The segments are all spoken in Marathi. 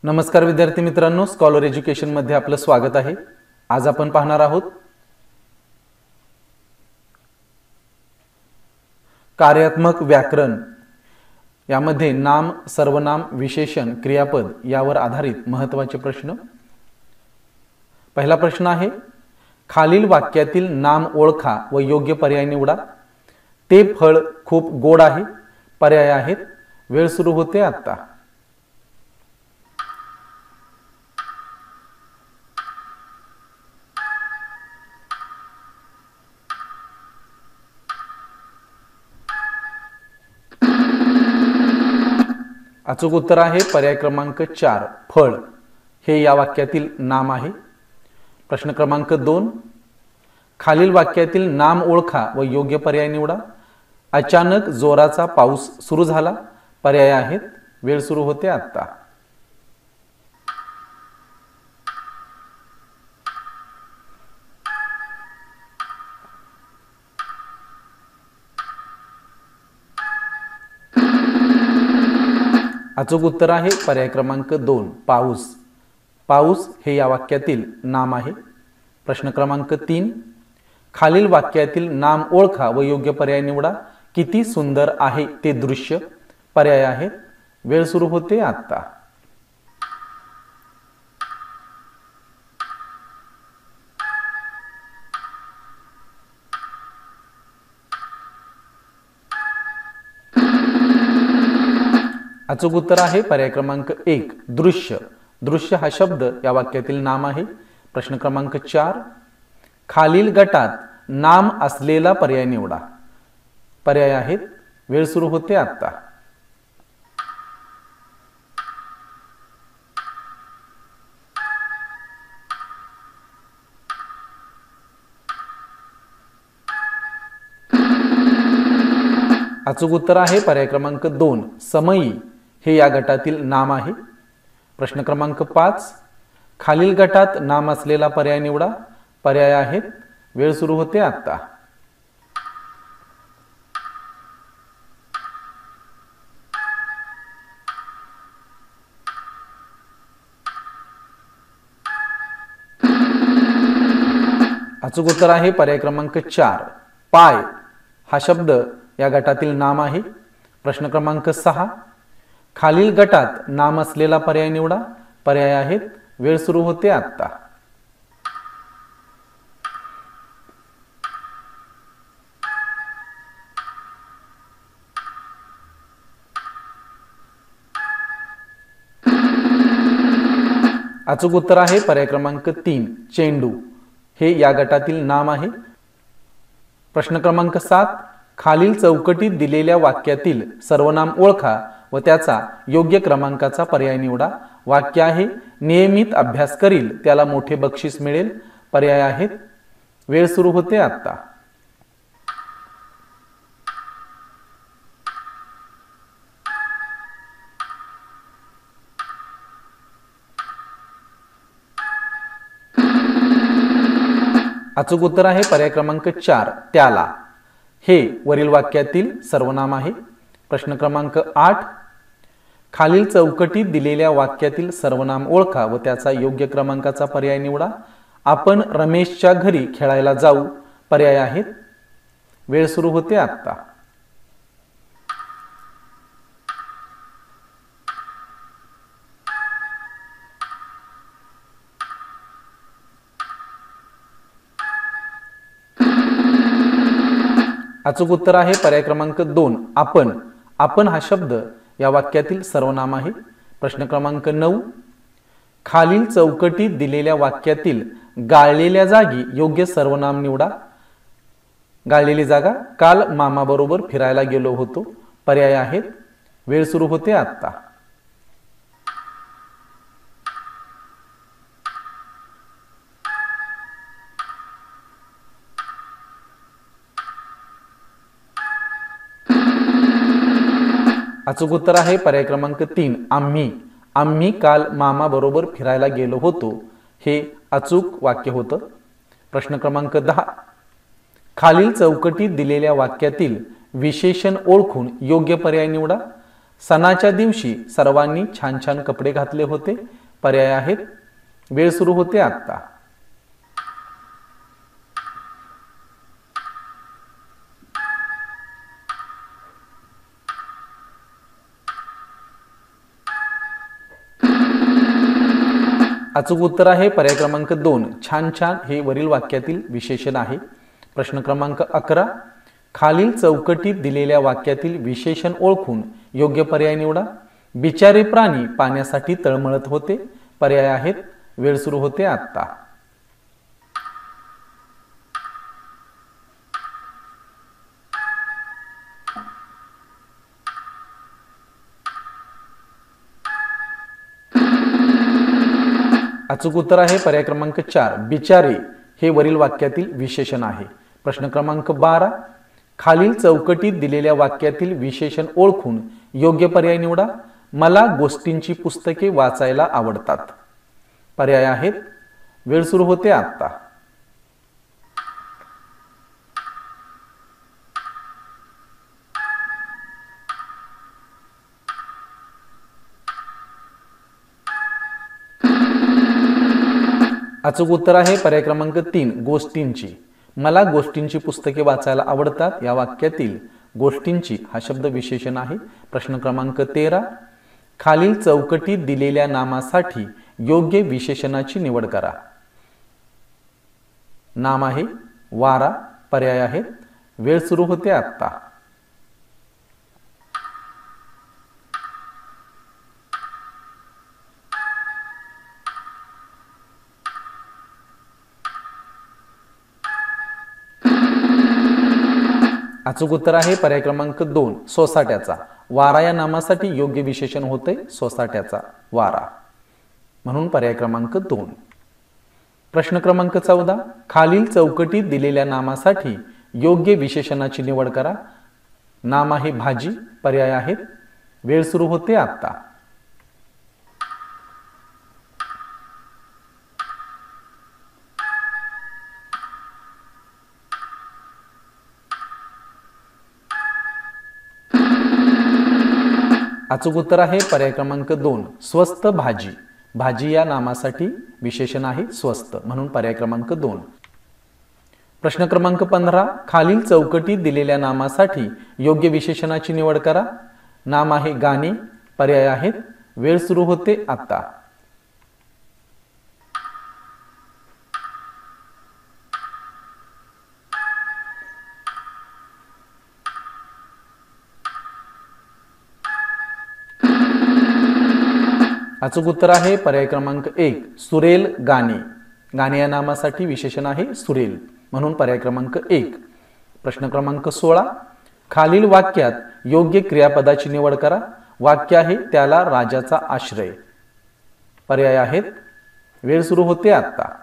नमस्कार विद्यार्थी मित्रांनो, स्कॉलर एज्युकेशन मध्ये आपलं स्वागत आहे। आज आपण पाहणार आहोत कार्यात्मक व्याकरण। यामध्ये नाम, सर्वनाम, विशेषण, क्रियापद यावर आधारित महत्त्वाचे प्रश्न। पहिला प्रश्न आहे, खालील वाक्यातील नाम ओळखा व योग्य पर्याय निवडा। ते फळ खूप गोड आहे। पर्याय आहेत, वेळ सुरू होते आता। अचूक उत्तर आहे पर्याय क्रमांक 4, फळ हे या वाक्यातील नाम आहे। प्रश्न क्रमांक 2, खालील वाक्यातील नाम ओळखा व योग्य पर्याय निवडा। अचानक जोराचा पाऊस सुरू झाला। पर्याय आहेत, वेळ सुरू होते आता। अचूक उत्तर आहे पर्याय क्रमांक 2, पाऊस। पाऊस हे या वाक्यातील नाम आहे। प्रश्न क्रमांक 3, खालील वाक्यातील नाम ओळखा व योग्य पर्याय निवडा। किती सुंदर आहे ते दृश्य। पर्याय आहेत, वेळ सुरू होते आता। अचूक उत्तर आहे पर्याय क्रमांक 1, दृश्य। दृश्य हा शब्द या वाक्यातील नाम आहे। प्रश्न क्रमांक 4, खालील गटात नाम असलेला पर्याय निवडा। पर्याय आहेत, वेळ सुरू होते आता। अचूक उत्तर आहे पर्याय क्रमांक 2, समयी हे या गटातील नाम आहे। प्रश्न क्रमांक 5, खालील गटात नाम असलेला पर्याय निवडा। पर्याय आहेत, वेळ सुरू होते आता। अचूक उत्तर आहे पर्याय क्रमांक 4, पाय हा शब्द या गटातील नाम आहे। प्रश्न क्रमांक 6, खालील गटात नाम असलेला पर्याय निवडा। पर्याय आहेत, वेळ सुरू होते आता। अचूक उत्तर आहे पर्याय क्रमांक 3, चेंडू हे या गटातील नाम आहे। प्रश्न क्रमांक 7, खालील चौकटीत दिलेल्या वाक्यातील सर्वनाम ओळखा व त्याचा योग्य क्रमांकाचा पर्याय निवडा। वाक्य आहे, नियमित अभ्यास करील त्याला मोठे बक्षीस मिळेल। पर्याय आहेत, वेळ सुरू होते आता। अचूक उत्तर आहे पर्याय क्रमांक 4, त्याला हे वरील वाक्यातील सर्वनाम आहे। प्रश्न क्रमांक 8, खालील चौकटीत दिलेल्या वाक्यातील सर्वनाम ओळखा व त्याचा योग्य क्रमांकाचा पर्याय निवडा। आपण रमेशच्या घरी खेळायला जाऊ। पर्याय आहेत, वेळ सुरू होते आता। अचूक उत्तर आहे पर्याय क्रमांक 2, आपण। आपण हा शब्द या वाक्यातील सर्वनाम आहे। प्रश्न क्रमांक 9, खालील चौकटीत दिलेल्या वाक्यातील गाळलेल्या जागी योग्य सर्वनाम निवडा। गाळलेली जागा, काल मामा बरोबर फिरायला गेलो होतो। पर्याय आहेत, वेळ सुरू होते आता। अचूक उत्तर आहे पर्याय क्रमांक 3, आम्ही। आम्ही काल मामा बरोबर फिरायला गेलो होतो हे अचूक वाक्य होतं। प्रश्न क्रमांक 10, खालील चौकटीत दिलेल्या वाक्यातील विशेषण ओळखून योग्य पर्याय निवडा। सणाच्या दिवशी सर्वांनी छान छान कपडे घातले होते. पर्याय आहेत. वेळ सुरू होते आता. अचूक उत्तर आहे पर्याय क्रमांक 2. छान छान हे वरील वाक्यातील विशेषण आहे. प्रश्न क्रमांक 11. खालील चौकटीत दिलेल्या वाक्यातील विशेषण ओळखून योग्य पर्याय निवडा. बिचारे प्राणी पाण्यासाठी तळमळत होते. पर्याय आहेत. वेळ सुरू होते आता. अचूक उत्तर आहे पर्याय क्रमांक 4. बिचारे हे वरील वाक्यातील विशेषण आहे. प्रश्न क्रमांक 12. खालील चौकटीत दिलेल्या वाक्यातील विशेषण ओळखून योग्य पर्याय निवडा. मला गोष्टींची पुस्तके वाचायला आवडतात. पर्याय आहेत. वेळ सुरू होते आता. अचूक उत्तर आहे पर्याय क्रमांक 3. गोष्टींची. मला गोष्टींची पुस्तके वाचायला आवडतात या वाक्यातील गोष्टींची हा शब्द विशेषण आहे. प्रश्न क्रमांक 13. खालील चौकटीत दिलेल्या नामासाठी योग्य विशेषणाची निवड करा. नाम आहे वारा. पर्याय आहेत. वेळ सुरू होते आता. अचूक उत्तर आहे पर्याय क्रमांक 2. सोसाट्याचा. वारा या नामासाठी योग्य विशेषण होते सोसाट्याचा वारा, म्हणून पर्याय क्रमांक 2. प्रश्न क्रमांक 14. खालील चौकटीत दिलेल्या नामासाठी योग्य विशेषणाची निवड करा. नाम आहे भाजी. पर्याय आहेत. वेळ सुरू होते आता. अचूक उत्तर आहे पर्याय क्रमांक 2. स्वस्त भाजी. भाजी या नामासाठी विशेषण आहे स्वस्त, म्हणून पर्याय क्रमांक 2. प्रश्न क्रमांक 15. खालील चौकटीत दिलेल्या नामासाठी योग्य विशेषणाची निवड करा. नाम आहे गाणे. पर्याय आहेत. वेळ सुरू होते आता. अचूक उत्तर आहे पर्याय क्रमांक 1. सुरेल गाणे. गाणे या नामासाठी विशेषण आहे सुरेल, म्हणून पर्याय क्रमांक 1. प्रश्न क्रमांक 16. खालील वाक्यात योग्य क्रियापदाची निवड करा. वाक्य आहे त्याला राजाचा आश्रय. पर्याय आहेत. वेळ सुरू होते आता.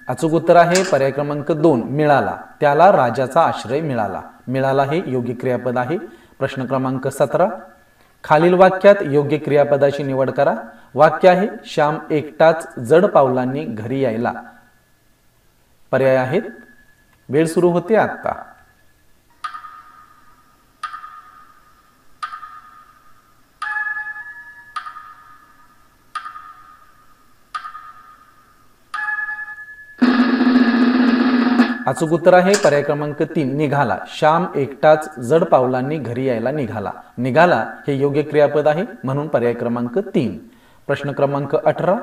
अचूक उत्तर आहे पर्याय क्रमांक 2. मिळाला. त्याला राजाचा आश्रय मिळाला. मिळाला हे योग्य क्रियापद आहे. प्रश्न क्रमांक 17. खालील वाक्यात योग्य क्रियापदाची निवड करा. वाक्य आहे श्याम एकटाच जड पावलांनी घरी यायला. पर्याय आहेत. वेळ सुरू होते आता. अचूक उत्तर आहे पर्याय क्रमांक 3. निघाला. श्याम एकटाच जड पावलांनी घरी यायला निघाला. निघाला हे योग्य क्रियापद आहे, म्हणून पर्याय क्रमांक 3. प्रश्न क्रमांक 18.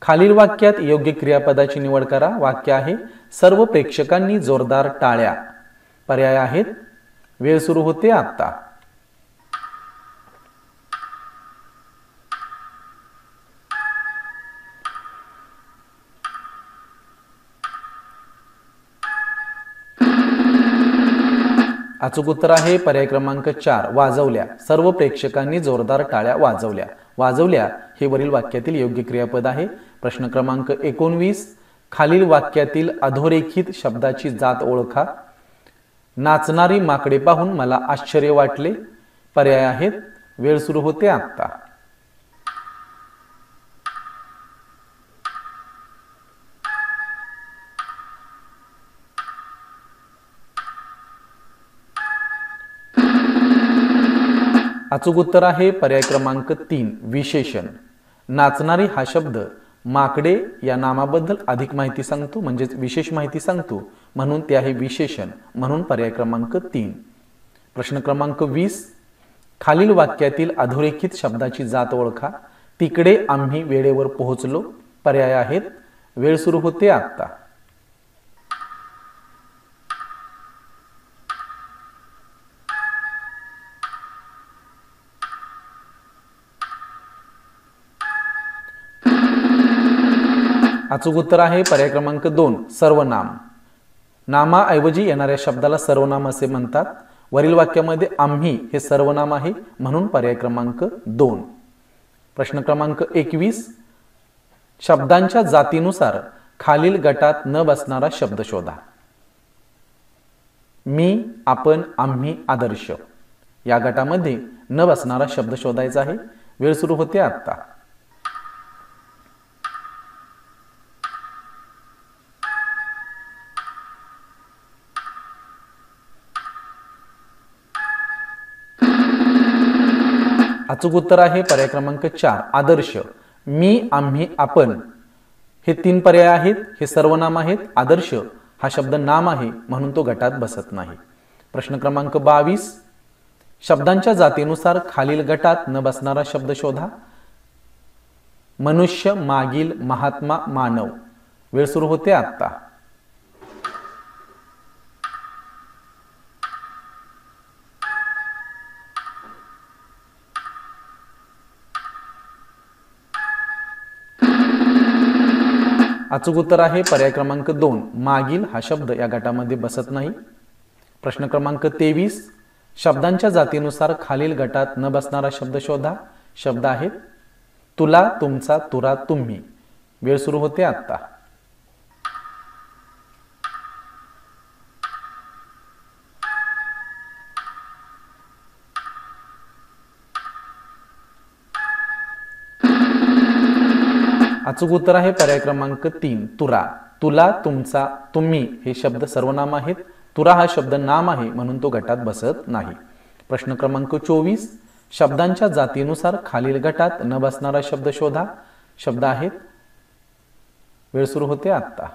खालील वाक्यात योग्य क्रियापदाची निवड करा. वाक्य आहे सर्व प्रेक्षकांनी जोरदार टाळ्या. पर्याय आहेत. वेळ सुरू होते आता. अचूक उत्तर आहे पर्याय क्रमांक 4. वाजवल्या. सर्व प्रेक्षकांनी जोरदार टाळ्या वाजवल्या. वाजवल्या हे वरील वाक्यातील योग्य क्रियापद आहे. प्रश्न क्रमांक 19. खालील वाक्यातील अधोरेखित शब्दाची जात ओळखा. नाचणारी माकडे पाहून मला आश्चर्य वाटले. पर्याय आहेत. वेळ सुरू होते आता. अचूक उत्तर आहे पर्याय क्रमांक 3 विशेषण. नाचणारी हा शब्द माकडे या नामाबद्दल अधिक माहिती सांगतो, म्हणजेच विशेष माहिती सांगतो, म्हणून ते आहे विशेषण, म्हणून पर्याय क्रमांक 3. प्रश्न क्रमांक 20 खालील वाक्यातील अधोरेखित शब्दाची जात ओळखा. तिकडे आम्ही वेळेवर पोहोचलो. पर्याय आहेत वेळ सुरू होते आता. अचूक उत्तर आहे पर्याय क्रमांक 2 सर्वनाम. नामाऐवजी येणाऱ्या शब्दाला सर्वनाम असे म्हणतात. वरील वाक्यामध्ये आम्ही हे सर्वनाम आहे, म्हणून पर्याय क्रमांक 2. प्रश्न क्रमांक 21 शब्दांच्या जातीनुसार खालील गटात न बसणारा शब्द शोधा. मी, आपण, आम्ही, आदर्श या गटामध्ये न बसणारा शब्द शोधायचा आहे. वेळ सुरू होते आता. अचूक उत्तर आहे पर्याय क्रमांक 4 आदर्श. मी, आम्ही, आपण हे 3 पर्याय आहेत. हे सर्वनाम आहेत. आदर्श हा शब्द नाम आहे, म्हणून तो गटात बसत नाही. प्रश्न क्रमांक 22 शब्दांच्या जातीनुसार खालील गटात न बसणारा शब्द शोधा. मनुष्य, मागील, महात्मा, मानव. वेळ सुरू होते आता. अचूक उत्तर आहे पर्याय क्रमांक 2 मागील हा शब्द या गटामध्ये बसत नाही. प्रश्न क्रमांक 23 शब्दांच्या जातीनुसार खालील गटात न बसणारा शब्द शोधा. शब्द आहेत तुला, तुमचा, तुरा, तुम्ही. वेळ सुरू होते आता. अचूक उत्तर आहे पर्याय क्रमांक 3 तुरा. तुला, तुमचा, तुम्ही हे शब्द सर्वनाम आहेत. तुरा हा शब्द नाम आहे, म्हणून तो गटात बसत नाही. प्रश्न क्रमांक 24 शब्दांच्या जातीनुसार खालील गटात न बसणारा शब्द शोधा. शब्द आहेत वेळ सुरू होते आता.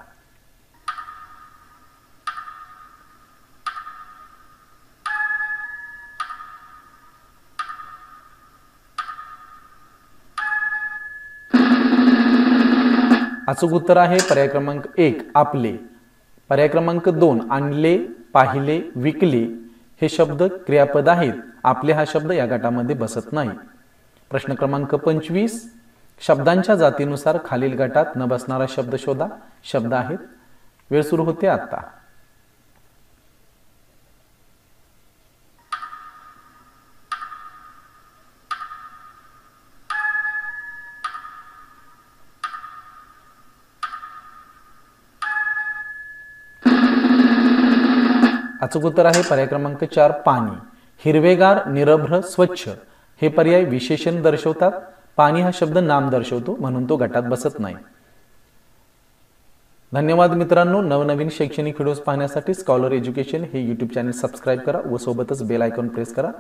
अचूक उत्तर आहे पर्याय क्रमांक 1 आपले. पर्याय क्रमांक 2 आणले, पाहिले, विकले हे शब्द क्रियापद आहेत. आपले हा शब्द या गटामध्ये बसत नाही. प्रश्न क्रमांक 25 शब्दांच्या जातीनुसार खालील गटात न बसणारा शब्द शोधा. शब्द आहेत वेळ सुरू होते आता. अचूक उत्तर आहे पर्याय क्रमांक 4 पाणी. हिरवेगार, निरभ्र, स्वच्छ हे पर्याय विशेषण दर्शवतात. पाणी हा शब्द नाम दर्शवतो, म्हणून तो गटात बसत नाही. धन्यवाद मित्रांनो. नवनवीन शैक्षणिक व्हिडिओज पाहण्यासाठी स्कॉलर एज्युकेशन हे YouTube चॅनल सबस्क्राईब करा व सोबतच बेल आयकॉन प्रेस करा.